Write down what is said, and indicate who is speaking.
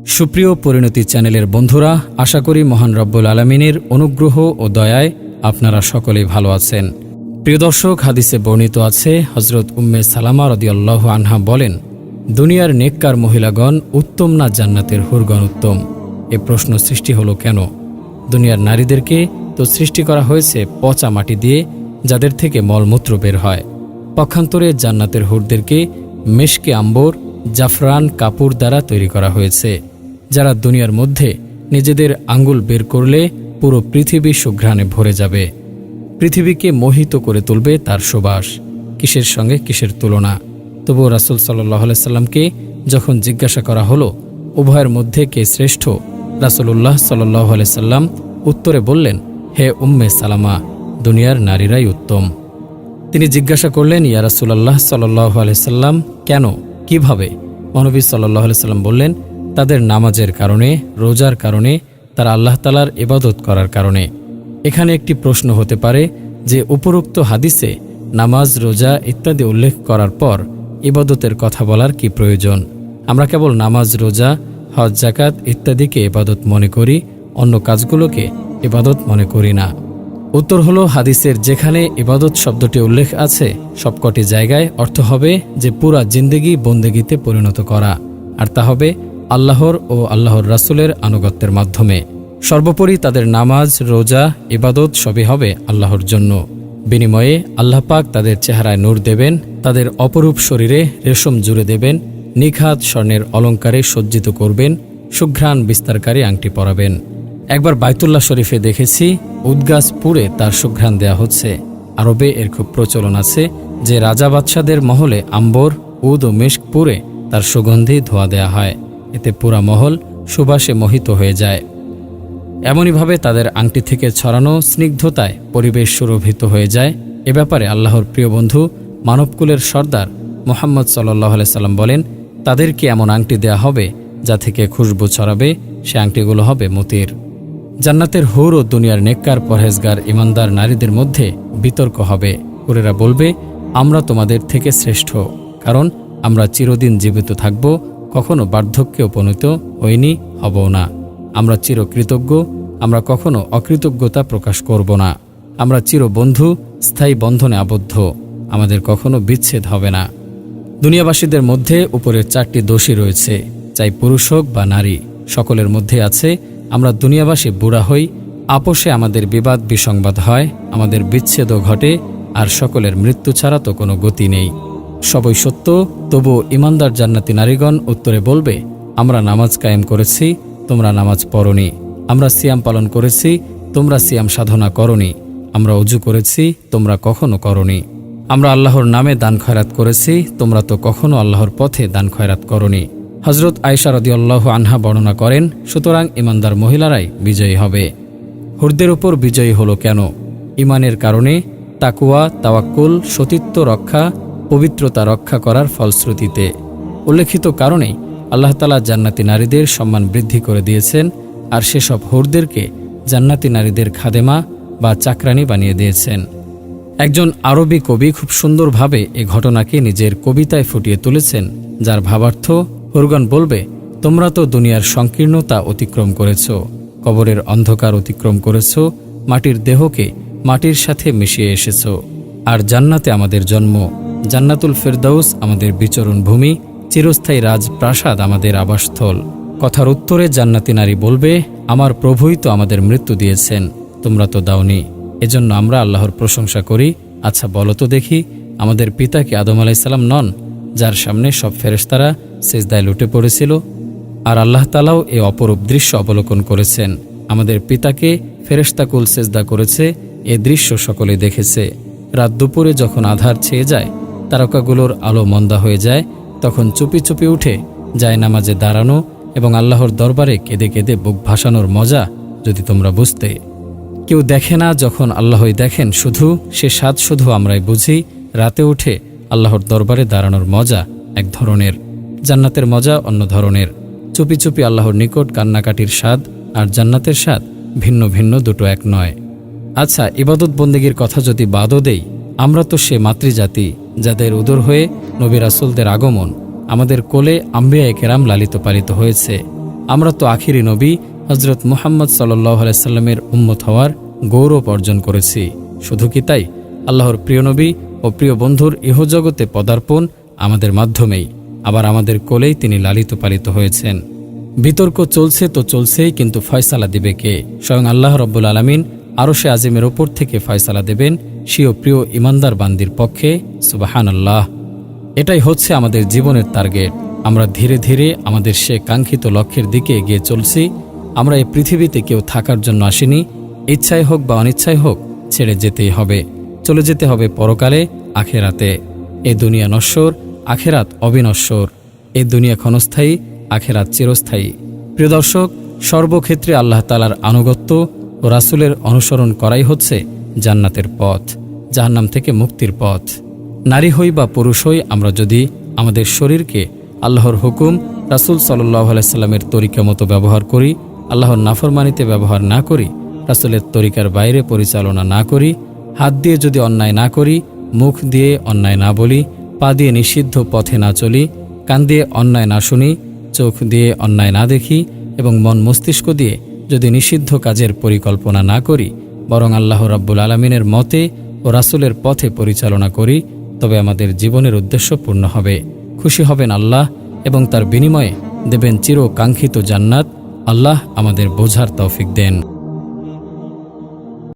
Speaker 1: সুপ্রিয় পরিণতি চ্যানেলের বন্ধুরা, আশা করি মহান রব্বুল আলামিনের অনুগ্রহ ও দয়ায় আপনারা সকলেই ভালো আছেন। প্রিয় দর্শক, হাদিসে বর্ণিত আছে, হজরত উম্মে সালামা রাদিয়াল্লাহু আনহা বলেন, দুনিয়ার নেককার মহিলাগণ উত্তম না জান্নাতের হুরগণ উত্তম? এ প্রশ্ন সৃষ্টি হলো কেন? দুনিয়ার নারীদেরকে তো সৃষ্টি করা হয়েছে পচা মাটি দিয়ে, যাদের থেকে মলমূত্র বের হয়। পক্ষান্তরে জান্নাতের হুরদেরকে মেশকে আম্বর, জাফরান কাপুর দ্বারা তৈরি করা হয়েছে, যারা দুনিয়ার মধ্যে নিজেদের আঙ্গুল বের করলে পুরো পৃথিবী সুঘ্রাণে ভরে যাবে। পৃথিবীকে মোহিত করে তুলবে তার সুবাস। কিসের সঙ্গে কিসের তুলনা? তবুও রাসূল সাল্লাল্লাহু আলাইহি সাল্লামকে যখন জিজ্ঞাসা করা হলো উভয়ের মধ্যে কে শ্রেষ্ঠ, রাসূলুল্লাহ সাল্লাল্লাহু আলাইহি সাল্লাম উত্তরে বললেন, হে উম্মে সালামা, দুনিয়ার নারীরাই উত্তম। তিনি জিজ্ঞাসা করলেন, ইয়া রাসূলুল্লাহ সাল্লাল্লাহু আলাইহি সাল্লাম, কেন, কিভাবে? মহানবী সাল্লাল্লাহু আলাইহি সাল্লাম বললেন, তাদের নামাজের কারণে, রোজার কারণে, তারা আল্লাহ তাআলার ইবাদত করার কারণে। এখানে একটি প্রশ্ন হতে পারে যে উপরোক্ত হাদিসে নামাজ, রোজা ইত্যাদি উল্লেখ করার পর ইবাদতের কথা বলার কি প্রয়োজন? আমরা কেবল নামাজ, রোজা, হজ, যাকাত ইত্যাদিকে ইবাদত মনে করি, অন্য কাজগুলোকে ইবাদত মনে করি না। উত্তর হলো, হাদিসের যেখানে ইবাদত শব্দটি উল্লেখ আছে সবকটি জায়গায় অর্থ হবে যে পুরা জিন্দেগি বন্দেগিতে পরিণত করা, আর তা হবে আল্লাহর ও আল্লাহর রাসূলের আনুগত্যের মাধ্যমে। সর্বোপরি তাদের নামাজ, রোজা, ইবাদত সবই হবে আল্লাহর জন্য। বিনিময়ে আল্লাহ পাক তাদের চেহারায় নূর দেবেন, তাদের অপরূপ শরীরে রেশম জুড়ে দেবেন, নিখাত স্বর্ণের অলঙ্কারে সজ্জিত করবেন, সুঘ্রাণ বিস্তারকারী আংটি পরাবেন। একবার বাইতুল্লাহ শরীফে দেখেছি উদগাছ পুড়ে তার সুঘ্রাণ দেয়া হচ্ছে। আরবে এর খুব প্রচলন আছে যে রাজা বাদশাদের মহলে আম্বর, উদ ও মেশক পুড়ে তার সুগন্ধি ধোয়া দেয়া হয়, এতে পুরা মহল সুবাসে মোহিত হয়ে যায়। এমনইভাবে তাদের আংটি থেকে ছড়ানো স্নিগ্ধতায় পরিবেশ সুরভিত হয়ে যায়। এ ব্যাপারে আল্লাহর প্রিয় বন্ধু মানবকুলের সর্দার মুহাম্মদ সাল্লাল্লাহু আলাইহি সাল্লাম বলেন, তাদেরকে এমন আংটি দেয়া হবে যা থেকে খুশবু ছড়াবে, সে আংটিগুলো হবে মতির। জান্নাতের হুর ও দুনিয়ার নেককার, পরহেজগার, ইমানদার নারীদের মধ্যে বিতর্ক হবে। হুরেরা বলবে, আমরা তোমাদের থেকে শ্রেষ্ঠ, কারণ আমরা চিরদিন জীবিত থাকব, কখনো বার্ধক্যে উপনীত হইনি, হবও না। আমরা চিরকৃতজ্ঞ, আমরা কখনো অকৃতজ্ঞতা প্রকাশ করব না। আমরা চিরবন্ধু, স্থায়ী বন্ধনে আবদ্ধ, আমাদের কখনো বিচ্ছেদ হবে না। দুনিয়াবাসীদের মধ্যে উপরের 4টি দোষী রয়েছে, চাই পুরুষ হোক বা নারী, সকলের মধ্যে আছে। আমরা দুনিয়াবাসী বুড়া হই, আপোষে আমাদের বিবাদ বিসংবাদ হয়, আমাদের বিচ্ছেদও ঘটে, আর সকলের মৃত্যু ছাড়া তো কোনো গতি নেই। সবই সত্য, তবু ইমানদার জান্নাতি নারীগণ উত্তরে বলবে, আমরা নামাজ কায়েম করেছি, তোমরা নামাজ পড়নি। আমরা সিয়াম পালন করেছি, তোমরা সিয়াম সাধনা করনি। আমরা ওযু করেছি, তোমরা কখনো করনি। আমরা আল্লাহর নামে দান খয়রাত করেছি, তোমরা তো কখনো আল্লাহর পথে দান খয়রাত করনি। হজরত আয়েশা রাদিয়াল্লাহু আনহা বর্ণনা করেন, সুতরাং ইমানদার মহিলারাই বিজয়ী হবে। হুরদের উপর বিজয়ী হলো কেন? ইমানের কারণে, তাকওয়া, তাওয়াক্কুল, সতীত্ব রক্ষা, পবিত্রতা রক্ষা করার ফলশ্রুতিতে। উল্লেখিত কারণেই আল্লাহ তাআলা জান্নাতি নারীদের সম্মান বৃদ্ধি করে দিয়েছেন, আর সেসব হুরদেরকে জান্নাতি নারীদের খাদেমা বা চাকরানী বানিয়ে দিয়েছেন। একজন আরবি কবি খুব সুন্দরভাবে এ ঘটনাকে নিজের কবিতায় ফুটিয়ে তুলেছেন, যার ভাবার্থ, হুরগণ বলবে, তোমরা তো দুনিয়ার সংকীর্ণতা অতিক্রম করেছ, কবরের অন্ধকার অতিক্রম করেছ, মাটির দেহকে মাটির সাথে মিশিয়ে এসেছ, আর জান্নাতে আমাদের জন্ম, জান্নাতুল ফেরদাউস আমাদের বিচরণ ভূমি, চিরস্থায়ী রাজপ্রাসাদ আমাদের আবাসস্থল। কথার উত্তরে জান্নাতি নারী বলবে, আমার প্রভুই তো আমাদের মৃত্যু দিয়েছেন, তোমরা তো দাওনি, এজন্য আমরা আল্লাহর প্রশংসা করি। আচ্ছা বলো তো দেখি, আমাদের পিতা কি আদম আলাইহিস সালাম নন, যার সামনে সব ফেরেশতারা সিজদায় লুটে পড়েছিল? আর আল্লাহ তাআলাও এ অপরূপ দৃশ্য অবলোকন করেছেন। আমাদের পিতাকে ফেরেশতাকুল সিজদা করেছে, এ দৃশ্য সকলে দেখেছে। রাত দুপুরে যখন আধার ছেয়ে যায়, তারকাগুলোর আলো মন্দা হয়ে যায়, তখন চুপি চুপি উঠে জায়নামাজে দাঁড়ানো এবং আল্লাহর দরবারে কেঁদে কেঁদে বুক ভাসানোর মজা যদি তোমরা বুঝতে। কেউ দেখে না, যখন আল্লাহই দেখেন শুধু, সে স্বাদ শুধু আমরাই বুঝি। রাতে উঠে আল্লাহর দরবারে দাঁড়ানোর মজা এক ধরনের, জান্নাতের মজা অন্য ধরনের। চুপি চুপি আল্লাহর নিকট কান্নাকাটির স্বাদ আর জান্নাতের স্বাদ ভিন্ন ভিন্ন, দুটো এক নয়। আচ্ছা, ইবাদত বন্দেগীর কথা যদি বাদও দেই, আমরা তো সে মাতৃজাতি যাদের উদর হয়ে নবী রাসূলদের আগমন, আমাদের কোলে আম্বিয়ায়ে কেরাম লালিত পালিত হয়েছে। আমরা তো আখিরি নবী হজরত মুহাম্মদ সাল্লাল্লাহু আলাইহি সাল্লামের উম্মত হওয়ার গৌরব অর্জন করেছি। শুধু কি তাই, আল্লাহর প্রিয় নবী ও প্রিয় বন্ধুর ইহজগতে পদার্পণ আমাদের মাধ্যমেই, আবার আমাদের কোলেই তিনি লালিত পালিত হয়েছেন। বিতর্ক চলছে তো চলছেই, কিন্তু ফয়সালা দিবে কে? স্বয়ং আল্লাহ রব্বুল আলামিন আরশে আজিমের ওপর থেকে ফয়সালা দেবেন স্বীয় প্রিয় ইমানদার বান্দির পক্ষে। সুবহানাল্লাহ। এটাই হচ্ছে আমাদের জীবনের টার্গেট। আমরা ধীরে ধীরে আমাদের সে কাঙ্ক্ষিত লক্ষ্যের দিকে এগিয়ে চলছি। আমরা এই পৃথিবীতে কেউ থাকার জন্য আসিনি। ইচ্ছায় হোক বা অনিচ্ছায় হোক ছেড়ে যেতেই হবে, চলে যেতে হবে পরকালে, আখেরাতে। এ দুনিয়া নশ্বর, আখেরাত অবিনশ্বর। এ দুনিয়া ক্ষণস্থায়ী, আখেরাত চিরস্থায়ী। প্রিয় দর্শক, সর্বক্ষেত্রে আল্লাহ তাআলার আনুগত্য ও রাসূলের অনুসরণ করাই হচ্ছে জান্নাতের পথ, জাহান্নাম থেকে মুক্তির পথ। নারী হই বা পুরুষ হই, আমরা যদি আমাদের শরীরকে আল্লাহর হুকুম, রাসূল সাল্লাল্লাহু আলাইহি সাল্লামের তরিকা মতো ব্যবহার করি, আল্লাহর নাফরমানিতে ব্যবহার না করি, রাসূলের তরিকার বাইরে পরিচালনা না করি, হাত দিয়ে যদি অন্যায় না করি, মুখ দিয়ে অন্যায় না বলি, পা দিয়ে নিষিদ্ধ পথে না চলি, কান দিয়ে অন্যায় না শুনি, চোখ দিয়ে অন্যায় না দেখি এবং মন মস্তিষ্ক দিয়ে যদি নিষিদ্ধ কাজের পরিকল্পনা না করি, বরং আল্লাহ রাব্বুল আলামিনের মতে ও রাসূলের পথে পরিচালনা করি, তবে আমাদের জীবনের উদ্দেশ্য পূর্ণ হবে। খুশি হবেন আল্লাহ এবং তার বিনিময়ে দেবেন চিরকাঙ্ক্ষিত জান্নাত। আল্লাহ আমাদের বোঝার তৌফিক দেন।